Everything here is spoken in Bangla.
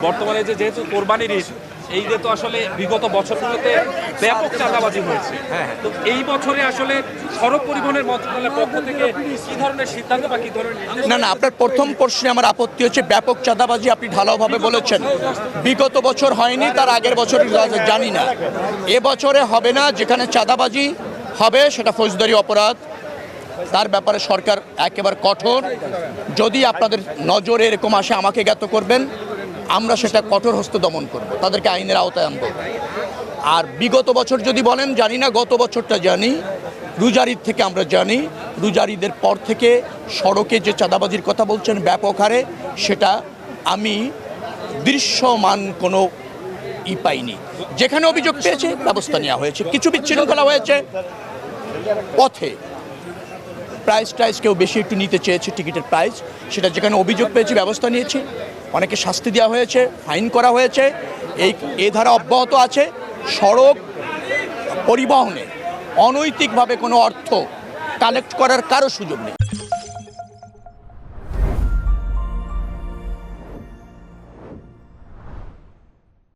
বর্তমানে যেহেতু কোরবানির ঈদ, এই ঈদে তো আসলে বিগত বছরগুলোতে ব্যাপক চাঁদাবাজি হয়েছে। তো এই বছরে আসলে সড়ক পরিবহনের মন্ত্রণালয়ের পক্ষ থেকে কি ধরনের সিদ্ধান্ত বা কি ধরনের না না, আপনার প্রথম প্রশ্নে আমার আপত্তি হচ্ছে ব্যাপক চাঁদাবাজি আপনি ঢালাওভাবে বলেছেন। বিগত বছর হয়নি, তার আগের বছর জানি না, এবছরে হবে না। যেখানে চাঁদাবাজি হবে সেটা ফৌজদারি অপরাধ, তার ব্যাপারে সরকার একেবারে কঠোর। যদি আপনাদের নজরে এরকম আসে আমাকে জ্ঞাত করবেন, আমরা সেটা কঠোর হস্তে দমন করব, তাদেরকে আইনের আওতায় আনব। আর বিগত বছর যদি বলেন জানি না, গত বছরটা জানি, রোজার ঈদ থেকে আমরা জানি, রোজার ঈদের পর থেকে সড়কে যে চাঁদাবাজির কথা বলছেন ব্যাপক হারে, সেটা আমি দৃশ্যমান কোনো পাইনি। যেখানে অভিযোগ পেয়েছে ব্যবস্থা নেওয়া হয়েছে। কিছু বিশৃঙ্খলা হয়েছে পথে, প্রাইস কেউ বেশি একটু নিতে চেয়েছে টিকিটের প্রাইস, সেটা যেখানে অভিযোগ পেয়েছি ব্যবস্থা নিয়েছি। অনেকে শাস্তি দেওয়া হয়েছে, ফাইন করা হয়েছে। এই ধারা অব্যাহত আছে। সড়ক পরিবহনে অনৈতিকভাবে কোনো অর্থ কালেক্ট করার কারো সুযোগ নেই।